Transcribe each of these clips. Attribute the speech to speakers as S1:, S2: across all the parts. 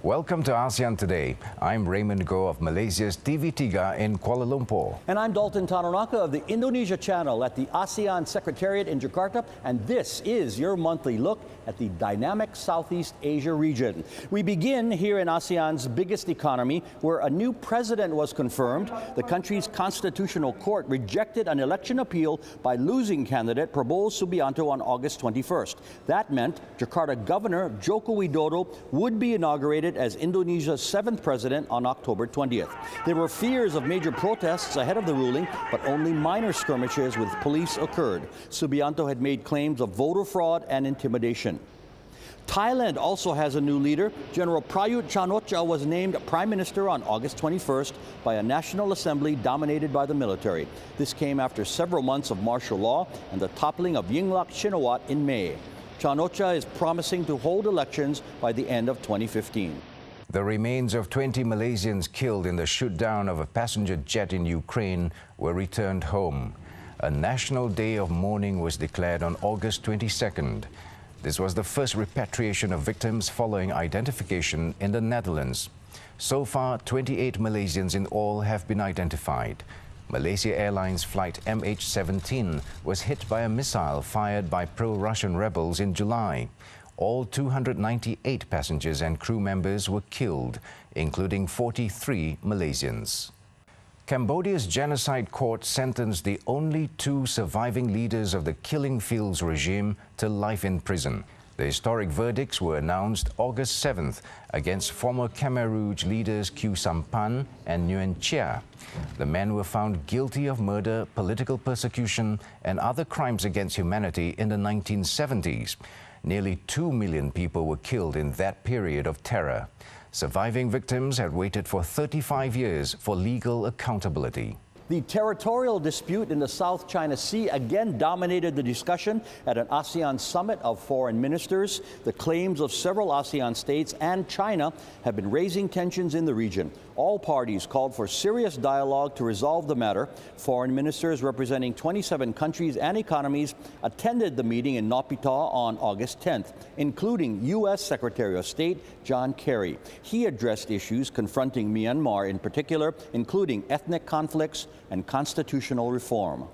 S1: Welcome to ASEAN Today. I'm Raymond Goh of Malaysia's TV3 in Kuala Lumpur.
S2: And I'm Dalton Tanonaka of the Indonesia channel at the ASEAN Secretariat in Jakarta. And this is your monthly look at the dynamic Southeast Asia region. We begin here in ASEAN's biggest economy, where a new president was confirmed. The country's constitutional court rejected an election appeal by losing candidate Prabowo Subianto on August 21st. That meant Jakarta Governor Joko Widodo would be inaugurated as Indonesia's 7th president on October 20th. There were fears of major protests ahead of the ruling, but only minor skirmishes with police occurred. Subianto had made claims of voter fraud and intimidation. Thailand also has a new leader. General Prayut Chan-o-cha was named Prime Minister on August 21st by a National Assembly dominated by the military. This came after several months of martial law and the toppling of Yingluck Shinawatra in May. Chan-o-cha is promising to hold elections by the end of 2015.
S1: The remains of 20 Malaysians killed in the shoot-down of a passenger jet in Ukraine were returned home. A national day of mourning was declared on August 22nd. This was the first repatriation of victims following identification in the Netherlands. So far, 28 Malaysians in all have been identified. Malaysia Airlines flight MH17 was hit by a missile fired by pro-Russian rebels in July. All 298 passengers and crew members were killed, including 43 Malaysians. Cambodia's genocide court sentenced the only two surviving leaders of the Killing Fields regime to life in prison. The historic verdicts were announced August 7th against former Khmer Rouge leaders Khieu Sampan and Nguyen Chia. The men were found guilty of murder, political persecution, and other crimes against humanity in the 1970s. Nearly 2 million people were killed in that period of terror. Surviving victims had waited for 35 years for legal accountability.
S2: The territorial dispute in the South China Sea again dominated the discussion at an ASEAN summit of foreign ministers. The claims of several ASEAN states and China have been raising tensions in the region. All parties called for serious dialogue to resolve the matter. Foreign ministers representing 27 countries and economies attended the meeting in Naypyidaw on August 10th, including U.S. Secretary of State John Kerry. He addressed issues confronting Myanmar in particular, including ethnic conflicts and constitutional reform.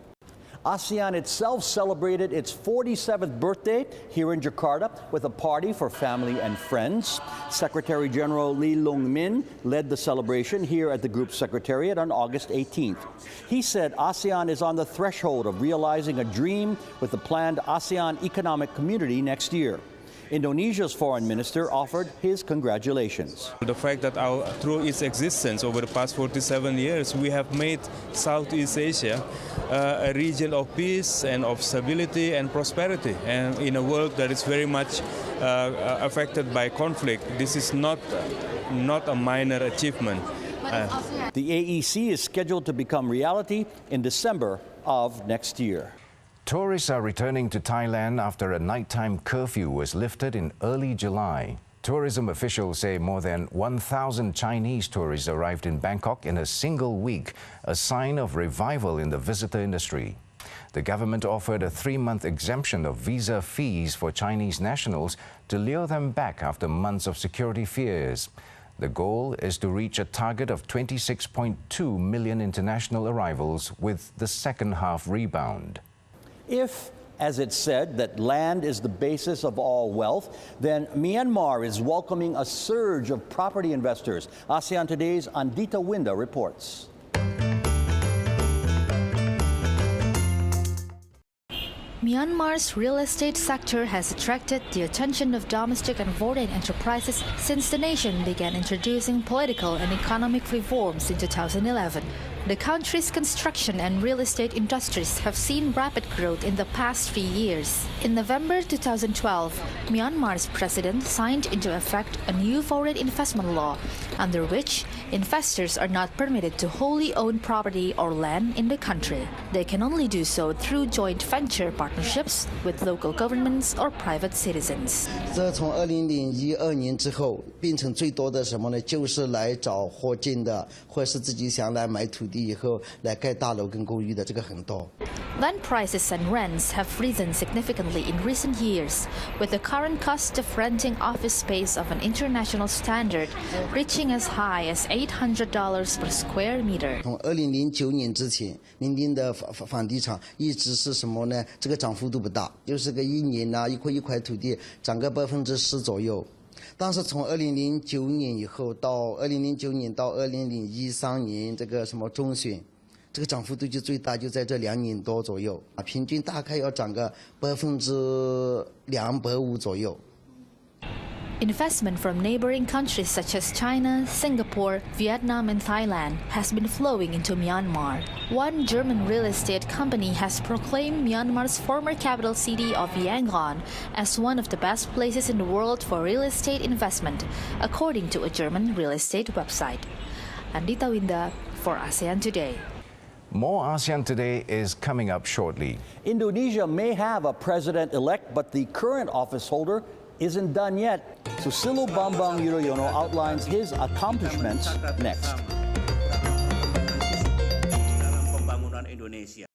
S2: ASEAN itself celebrated its 47th birthday here in Jakarta with a party for family and friends. Secretary General Lee Loong-min led the celebration here at the group secretariat on August 18th. He said ASEAN is on the threshold of realizing a dream with the planned ASEAN Economic Community next year. Indonesia's foreign minister offered his congratulations.
S3: The fact that through its existence over the past 47 years, we have made Southeast Asia a region of peace and of stability and prosperity. And in a world that is very much affected by conflict, this is not a minor achievement.
S2: The AEC is scheduled to become reality in December of next year.
S1: Tourists are returning to Thailand after a nighttime curfew was lifted in early July. Tourism officials say more than 1,000 Chinese tourists arrived in Bangkok in a single week, a sign of revival in the visitor industry. The government offered a 3-month exemption of visa fees for Chinese nationals to lure them back after months of security fears. The goal is to reach a target of 26.2 million international arrivals with the second half rebound.
S2: If, as it's said, that land is the basis of all wealth, then Myanmar is welcoming a surge of property investors. ASEAN Today's Andita Winda reports.
S4: Myanmar's real estate sector has attracted the attention of domestic and foreign enterprises since the nation began introducing political and economic reforms in 2011. The country's construction and real estate industries have seen rapid growth in the past 3 years. In November 2012, Myanmar's president signed into effect a new foreign investment law, under which investors are not permitted to wholly own property or land in the country. They can only do so through joint venture partnerships with local governments or private citizens.
S5: 这从2012年之后，变成最多的什么呢？就是来找获金的，或是自己想来买土地。地以后来盖大楼跟公寓的这个很多。
S4: Land prices and rents have risen significantly in recent years, with the current cost of renting office space of an international standard reaching as high as $800 per square meter.
S5: 从2009年之前，宁丁的房地产一直是什么呢？这个涨幅度不大，就是个一年一块土地涨个10%左右。 但是从2009年以后到2009年到2013年这个什么中选，这个涨幅度就最大，就在这2年多左右啊，平均大概要涨个250%左右。
S4: Investment from neighboring countries such as China, Singapore, Vietnam, and Thailand has been flowing into Myanmar. One German real estate company has proclaimed Myanmar's former capital city of Yangon as one of the best places in the world for real estate investment, according to a German real estate website. Andita Winda for ASEAN Today.
S1: More ASEAN Today is coming up shortly.
S2: Indonesia may have a president-elect, but the current office holder isn't done yet. Susilo Bambang Yudhoyono outlines his accomplishments next.
S6: Dalam pembangunan Indonesia.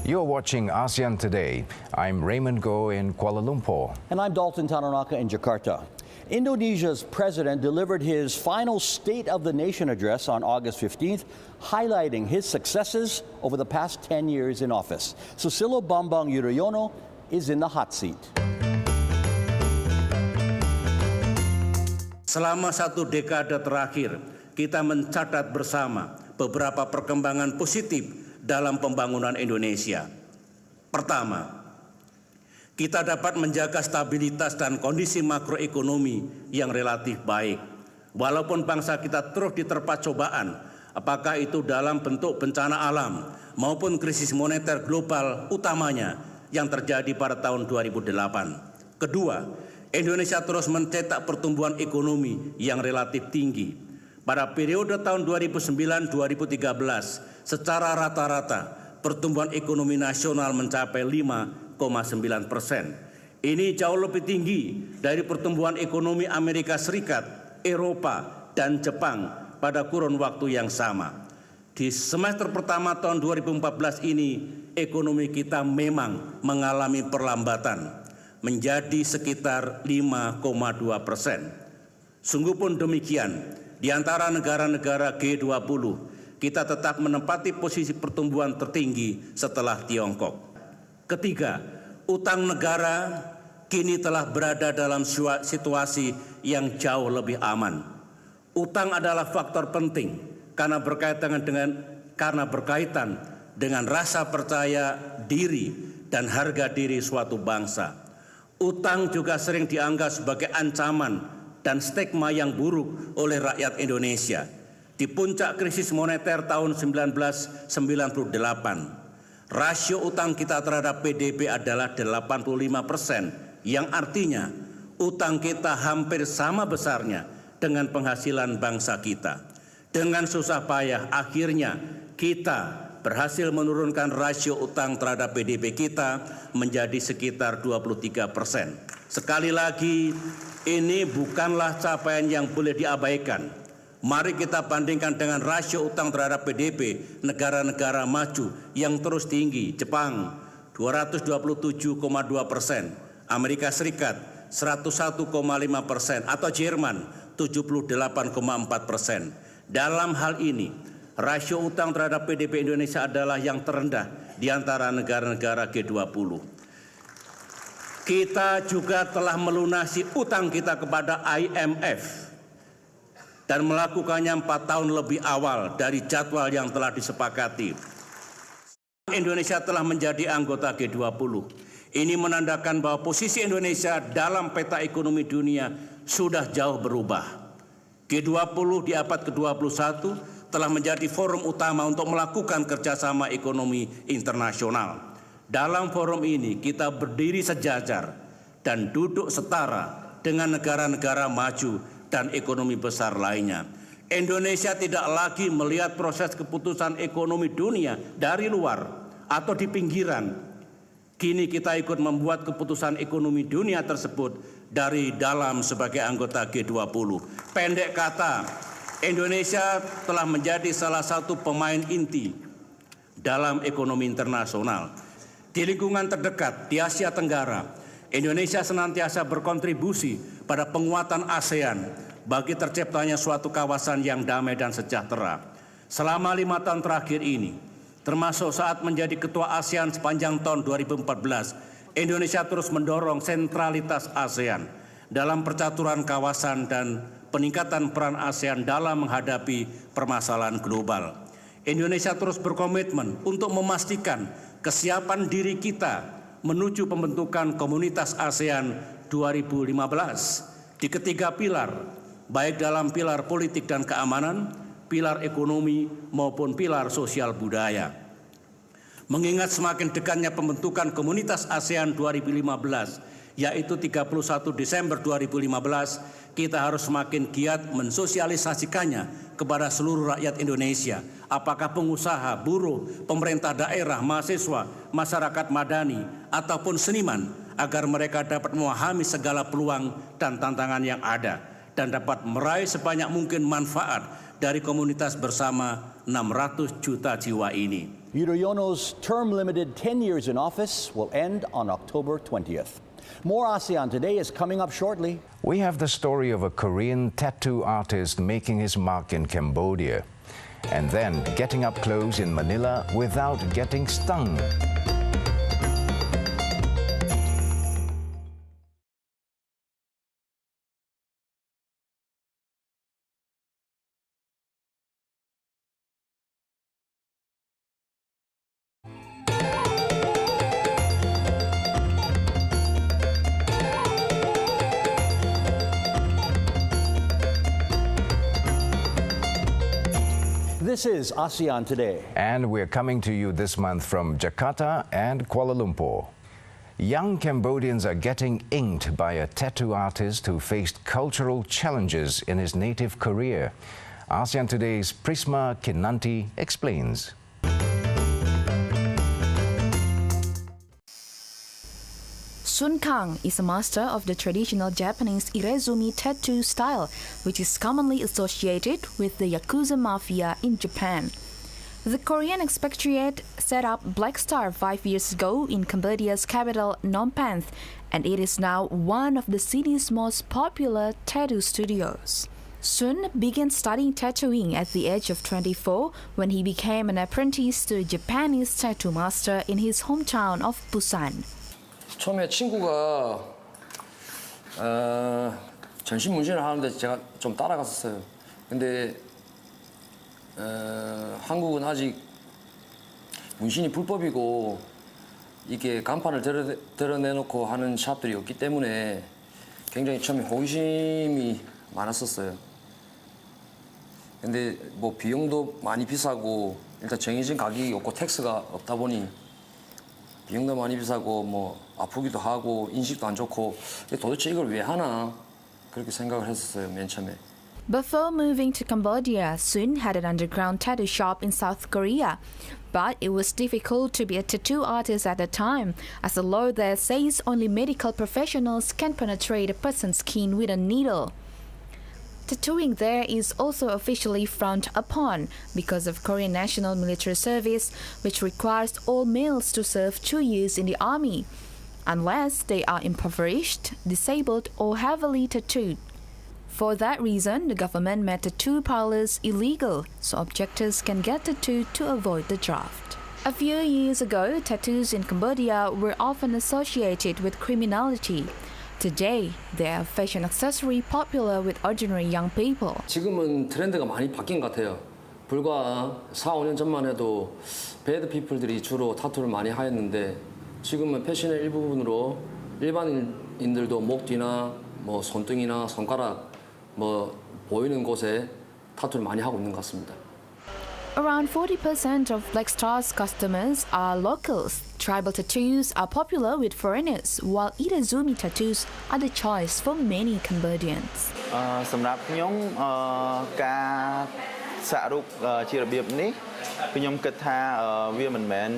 S1: You're watching ASEAN Today. I'm Raymond Goh in Kuala Lumpur.
S2: And I'm Dalton Tanonaka in Jakarta. Indonesia's president delivered his final State of the Nation address on August 15th, highlighting his successes over the past 10 years in office. Susilo Bambang Yudhoyono is in the hot seat.
S6: Selama 1 dekade terakhir, kita mencatat bersama beberapa perkembangan positif dalam pembangunan Indonesia. Pertama, kita dapat menjaga stabilitas dan kondisi makroekonomi yang relatif baik. Walaupun bangsa kita terus diterpa cobaan, apakah itu dalam bentuk bencana alam maupun krisis moneter global utamanya yang terjadi pada tahun 2008. Kedua, Indonesia terus mencetak pertumbuhan ekonomi yang relatif tinggi. Pada periode tahun 2009-2013, secara rata-rata pertumbuhan ekonomi nasional mencapai 5,9%. Ini jauh lebih tinggi dari pertumbuhan ekonomi Amerika Serikat, Eropa, dan Jepang pada kurun waktu yang sama. Di semester pertama tahun 2014 ini, ekonomi kita memang mengalami perlambatan, menjadi sekitar 5,2%. Sungguh pun demikian, di antara negara-negara G20, kita tetap menempati posisi pertumbuhan tertinggi setelah Tiongkok. Ketiga, utang negara kini telah berada dalam situasi yang jauh lebih aman. Utang adalah faktor penting karena berkaitan dengan rasa percaya diri dan harga diri suatu bangsa. Utang juga sering dianggap sebagai ancaman dan stigma yang buruk oleh rakyat Indonesia. Di puncak krisis moneter tahun 1998, rasio utang kita terhadap PDB adalah 85%, yang artinya utang kita hampir sama besarnya dengan penghasilan bangsa kita. Dengan susah payah, akhirnya kita berhasil menurunkan rasio utang terhadap PDB kita menjadi sekitar 23%. Sekali lagi, ini bukanlah capaian yang boleh diabaikan. Mari kita bandingkan dengan rasio utang terhadap PDB negara-negara maju yang terus tinggi. Jepang 227,2%, Amerika Serikat 101,5%, atau Jerman 78,4%. Dalam hal ini, rasio utang terhadap PDB Indonesia adalah yang terendah di antara negara-negara G20. Kita juga telah melunasi utang kita kepada IMF dan melakukannya 4 tahun lebih awal dari jadwal yang telah disepakati. Indonesia telah menjadi anggota G20. Ini menandakan bahwa posisi Indonesia dalam peta ekonomi dunia sudah jauh berubah. G20 di abad ke-21 telah menjadi forum utama untuk melakukan kerjasama ekonomi internasional. Dalam forum ini kita berdiri sejajar dan duduk setara dengan negara-negara maju dan ekonomi besar lainnya. Indonesia tidak lagi melihat proses keputusan ekonomi dunia dari luar atau di pinggiran. Kini kita ikut membuat keputusan ekonomi dunia tersebut dari dalam sebagai anggota G20. Pendek kata, Indonesia telah menjadi salah satu pemain inti dalam ekonomi internasional. Di lingkungan terdekat di Asia Tenggara, Indonesia senantiasa berkontribusi pada penguatan Asean bagi terciptanya suatu kawasan yang damai dan sejahtera. Selama 5 tahun terakhir ini, termasuk saat menjadi Ketua ASEAN sepanjang tahun 2014, Indonesia terus mendorong sentralitas ASEAN dalam percaturan kawasan dan peningkatan peran ASEAN dalam menghadapi permasalahan global. Indonesia terus berkomitmen untuk memastikan kesiapan diri kita menuju pembentukan komunitas ASEAN 2015 di ketiga pilar, baik dalam pilar politik dan keamanan, pilar ekonomi maupun pilar sosial budaya. Mengingat semakin dekatnya pembentukan komunitas ASEAN 2015, yaitu 31 Desember 2015, kita harus semakin giat mensosialisasikannya kepada seluruh rakyat Indonesia, apakah pengusaha, buruh, pemerintah daerah, mahasiswa, masyarakat madani, ataupun seniman, agar mereka dapat memahami segala peluang dan tantangan yang ada dan dapat meraih sebanyak mungkin manfaat dari komunitas bersama 600 juta jiwa ini.
S2: Yudhoyono's term-limited 10 years in office will end on October 20th. More ASEAN Today is coming up shortly.
S1: We have the story of a Korean tattoo artist making his mark in Cambodia and then getting up close in Manila without getting stung.
S2: This is ASEAN Today.
S1: And we're coming to you this month from Jakarta and Kuala Lumpur. Young Cambodians are getting inked by a tattoo artist who faced cultural challenges in his native Korea. ASEAN Today's Prisma Kinanti explains.
S7: Sun Kang is a master of the traditional Japanese irezumi tattoo style, which is commonly associated with the Yakuza Mafia in Japan. The Korean expatriate set up Black Star 5 years ago in Cambodia's capital, Phnom Penh, and it is now one of the city's most popular tattoo studios. Sun began studying tattooing at the age of 24 when he became an apprentice to a Japanese tattoo master in his hometown of Busan.
S8: 처음에 친구가 전신 문신을 하는데 제가 좀 따라갔었어요. 근데 한국은 아직 문신이 불법이고 이게 간판을 드러내놓고 하는 샵들이 없기 때문에 굉장히 처음에 호기심이 많았었어요. 근데 뭐 비용도 많이 비싸고 일단 정해진 가격이 없고 텍스가 없다 보니 비용도 많이 비싸고 뭐 아프기도 하고 인식도 안 좋고 도대체 이걸 왜 하나 그렇게 생각을 했었어요 맨 처음에.
S7: Before moving to Cambodia, Sun had an underground tattoo shop in South Korea. But it was difficult to be a tattoo artist at the time, as the law there says only medical professionals can penetrate a person's skin with a needle. Tattooing there is also officially frowned upon because of Korean National Military Service, which requires all males to serve 2 years in the army, unless they are impoverished, disabled, or heavily tattooed. For that reason, the government made tattoo parlors illegal, so objectors can get tattooed to avoid the draft. A few years ago, tattoos in Cambodia were often associated with criminality. Today, they are a fashion accessory popular with ordinary young people.
S8: 지금은 트렌드가 많이 바뀐 것 같아요. 불과 4, 5년 전만 해도 배드 피플들이 주로 타투를 많이 하였는데 지금은 패션의 일부분으로 일반인들도 목 뒤나 뭐 손등이나 손가락 뭐 보이는 곳에 타투를 많이 하고 있는 것 같습니다.
S7: Around 40% of Black Star's customers are locals. Tribal tattoos are popular with foreigners, while Itazumi tattoos are the choice for many Cambodians.
S9: សម្រាប់ខ្ញុំការសាក់រូបជារបៀបនេះខ្ញុំគិតថាវាមិនមែន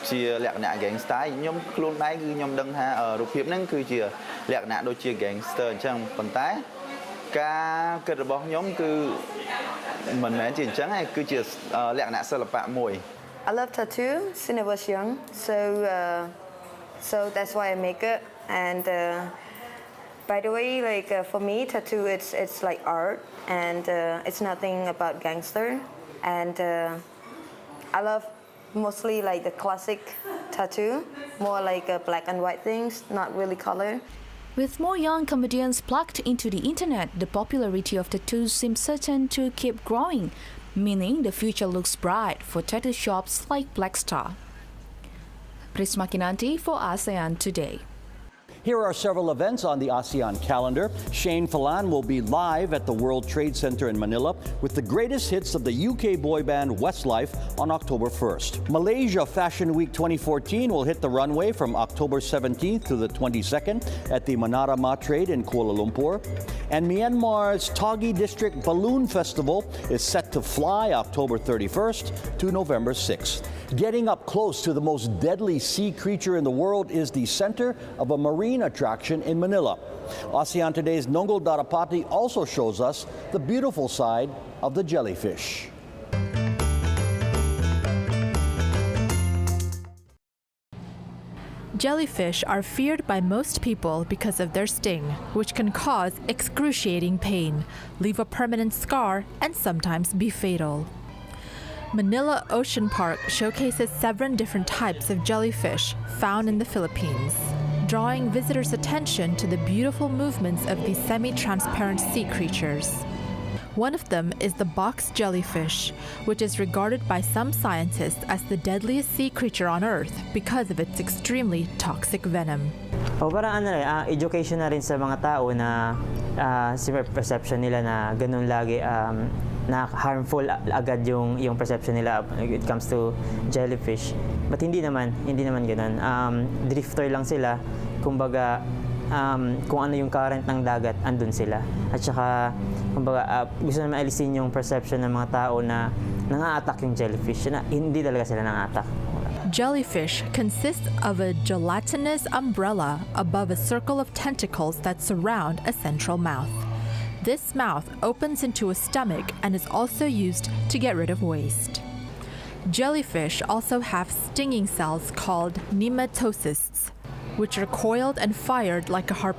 S9: ជាលក្ខណៈ gangster ខ្ញុំខ្លួនឯងគឺខ្ញុំដឹងថារូបភាពហ្នឹងគឺជាលក្ខណៈដូចជា gangster អញ្ចឹងប៉ុន្តែការគិតរបស់ខ្ញុំគឺមិនមែនជាអញ្ចឹងទេគឺជាលក្ខណៈសិល្បៈមួយ
S10: I love tattoo since I was young, so that's why I make it. And by the way, like for me, tattoo it's like art, and it's nothing about gangster. And I love mostly like the classic tattoo, more like black and white things, not really color.
S7: With more young Cambodians plugged into the internet, the popularity of tattoos seems certain to keep growing, meaning the future looks bright for tattoo shops like Black Star. Prisma Kinanti for ASEAN Today.
S2: Here are several events on the ASEAN calendar. Shane Falan will be live at the World Trade Center in Manila with the greatest hits of the UK boy band Westlife on October 1st. Malaysia Fashion Week 2014 will hit the runway from October 17th to the 22nd at the Manara Ma Trade in Kuala Lumpur. And Myanmar's Tagi District Balloon Festival is set to fly October 31st to November 6th. Getting up close to the most deadly sea creature in the world is the center of a marine attraction in Manila. ASEAN Today's Nongol Darapati also shows us the beautiful side of the jellyfish.
S11: Jellyfish are feared by most people because of their sting, which can cause excruciating pain, leave a permanent scar, and sometimes be fatal. Manila Ocean Park showcases 7 different types of jellyfish found in the Philippines, drawing visitors' attention to the beautiful movements of these semi-transparent sea creatures. One of them is the box jellyfish, which is regarded by some scientists as the deadliest sea creature on Earth because of its extremely toxic venom.
S12: Parang education na rin sa mga tao na perception nila na ganun lagi na harmful agad yung perception nila when it comes to jellyfish. But hindi naman ganun. Drifter lang sila, kumbaga kung ano yung current ng dagat, andun sila. At saka, kumbaga, gusto naman alisin yung perception ng mga tao na nang-a-attack yung jellyfish, na hindi talaga sila nang-a-attack.
S11: Jellyfish consists of a gelatinous umbrella above a circle of tentacles that surround a central mouth. This mouth opens into a stomach and is also used to get rid of waste. Jellyfish also have stinging cells called nematocysts, which are coiled and fired like a harpoon